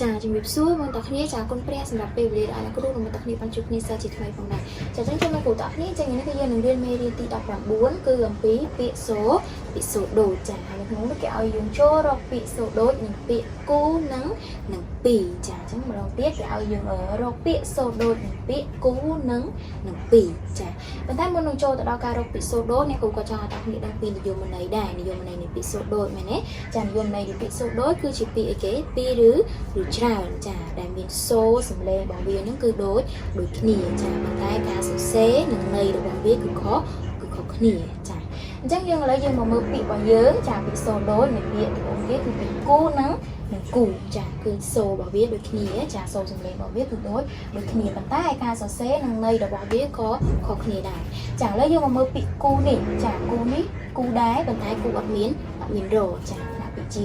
ចាជំរាបសួរបងប្អូនគ្នាចាគុណព្រះសម្រាប់ពេលវេលាដែលគ្រូនឹងតគ្នាបានជួបគ្នាសាជាថ្មីផងដែរចាអញ្ចឹងចាំមកគ្រូតគ្នាចឹងនេះគឺយើងនឹងរៀនមេរៀនទី19គឺអំពីពាក្យសូដូចចាហើយក្នុងនោះគេឲ្យយើងចូលរកពាក្យសូដូចនិងពាក្យគូនិងពីរចាអញ្ចឹងម្ដងទៀតគេឲ្យយើងរកពាក្យសូដូចនិងពាក្យគូនិងពីរចាប៉ុន្តែមុននឹងចូលទៅដល់ការរកពាក្យសូដូចអ្នកគ្រូក៏ចង់ឲ្យតគ្នាដឹងពីនិយមន័យដែរនិយមន័យនៃពាក្យសូដូចមែនទេចានិយមន័យនៃពាក្យសូដូចគឺជាពាក្យអីគេពីរឬច្រើនចាដែលមានសូរសំឡេងរបស់វានឹងគឺដូចគ្នាចាប៉ុន្តែការសរសេរនិងន័យរបស់វាគឺខុសគ្នាចាអញ្ចឹងយើងឥឡូវយើងមកមើលពាក្យរបស់យើងចាពាក្យសូរដូចនៃពាក្យរបស់វាគឺពាក្យគូនិងគូចាគឺសូររបស់វាដូចគ្នាចាសូរសំឡេងរបស់វាគឺដូចគ្នាប៉ុន្តែការសរសេរនិងន័យរបស់វាក៏ខុសគ្នាដែរចាឥឡូវយើងមកមើលពាក្យគូនេះចាគូនេះគូដែរប៉ុន្តែគូអត់មានរចាដាក់ពាក្យ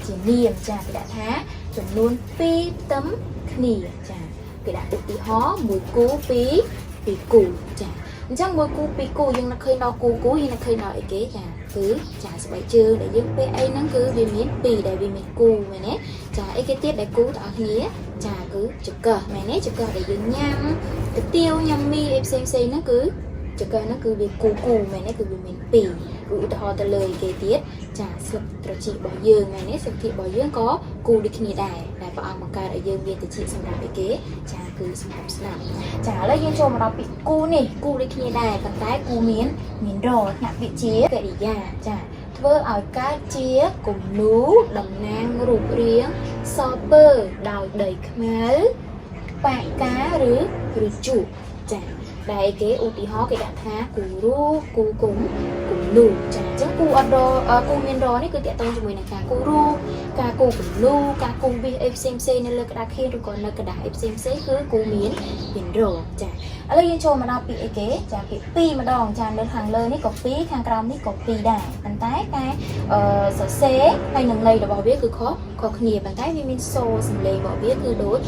ជានាមចាគេដាក់ថាចំនួន2ផ្ទឹមគ្នាចាគេដាក់ឧទាហរណ៍មួយគូពីរគូចាអញ្ចឹងមួយគូពីរគូយើងនឹកឃើញដល់គូយើងនឹកឃើញដល់អីគេចាគឺចាស្បែកជើងដែលយើងពេលអីហ្នឹងគឺវាមាន2ដែលវាមានគូមែនទេចាអីគេទៀតដែលគូទាំងអស់គ្នាចាគឺចង្កឹះមែនទេចង្កឹះដែលយើងញ៉ាំកាទៀវញ៉ាំមីអីផ្សេងហ្នឹងគឺចង្កឹះហ្នឹងគឺវាគូមែនទេគឺវាមាន2គឺឧទាហរណ៍ទៅលើគេទៀតចាស្លឹកត្រចៀករបស់យើងមែនទេស្លឹកត្រចៀករបស់យើងក៏គូដូចគ្នាដែរតែព្រះអង្គបង្កើតឲ្យយើងមានត្រចៀកសម្រាប់អីគេចាគឺសម្រាប់ស្ដាប់ចាឥឡូវយើងចូលមកដល់ពាក្យគូនេះគូដូចគ្នាដែរប៉ុន្តែគូមានរថ្នាក់ពាក្យជាកិរិយាចាធ្វើឲ្យកើតជាគំនូរតំណាងរូបរាងសពើដោយដីខ្មៅបាកាឬជក់ចាដែលគេឧទាហរណ៍គេដាក់ថាគូរូគូគុំនូចាអញ្ចឹងគូអត់រគូមានរនេះគឺតកតងជាមួយនឹងការគូរូការគូគំនូការគូវាអីផ្សេងនៅលើក្តារខៀនឬក៏នៅក្តារអីផ្សេងគឺគូមានរចាឥឡូវយើងចូលមកដល់ពាក្យអីគេចាពាក្យពីរម្ដងចានៅខាងលើនេះក៏ពីរខាងក្រោមនេះក៏ពីរដែរប៉ុន្តែការសរសេរហើយនឹងន័យរបស់វាគឺខុសគ្នាប៉ុន្តែវាមានសូរសំឡេងរបស់វាគឺដូច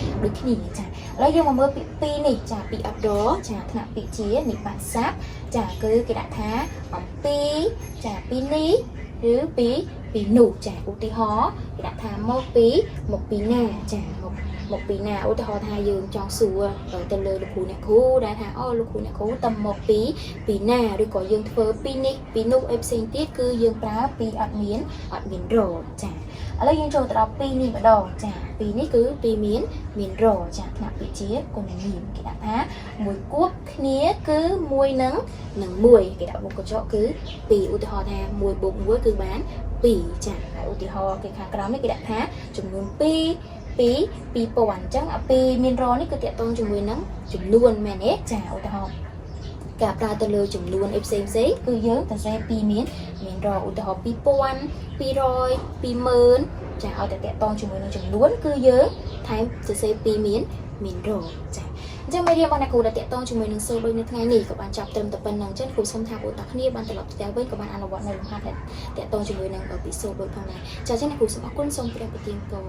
គ្នាចាឥឡូវយើងមកមើលពាក្យពីរនេះចាពាក្យអត់រចាថ្នាក់ពាក្យជានិបាតស័ព្ទចាគឺគេដាក់ថាអំពីចាពីនេះឬពីនោះចាឧទាហរណ៍គេដាក់ថាមកពីណាចាមកពីណាឧទាហរណ៍ថាយើងចង់សួរទៅលើលោកគ្រូអ្នកគ្រូដែលថាអូលោកគ្រូអ្នកគ្រូតើមកពីណាឬក៏យើងធ្វើពីនេះពីនោះអីផ្សេងទៀតគឺយើងប្រើពីអត់មានរចាឥឡូវយើងចូលទៅដល់ពីនេះម្ដងចាពីនេះគឺពីមានរចាថ្នាក់ពាក្យជាគុណនាមគេដាក់ថាមួយគួបគ្នាគឺមួយនឹងមួយគេដាក់មុខកញ្ចក់គឺ2ឧទាហរណ៍ថា1 + 1គឺបាន2ចាហើយឧទាហរណ៍គេខាងក្រោមនេះគេដាក់ថាចំនួន2 2000អញ្ចឹងអាពីមានរនេះគឺតកតងជាមួយនឹងចំនួនមែនទេចាឧទាហរណ៍ការប្រើទៅលើចំនួនអីផ្សេងគឺយើងសរសេរពីមានរឧទាហរណ៍2000 200 20000ចាឲ្យតែតកតងជាមួយនឹងចំនួនគឺយើងថែមសរសេរពីមានរចាអញ្ចឹងមេរៀនរបស់អ្នកគ្រូដែលតកតងជាមួយនឹងសូរដូចនៅថ្ងៃនេះក៏បានចប់ត្រឹមតែប៉ុណ្្នឹងអញ្ចឹងគ្រូសូមថាបងប្អូនគ្នាបានត្រឡប់ទៅផ្ទះវិញក៏បានអនុវត្តនៅលំហាត់ដែលតកតងជាមួយនឹងពីសូរដូចផងដែរចាអញ្ចឹងអ្នកគ្រូសូមអរគុណសូមព្រះប្រទានពរ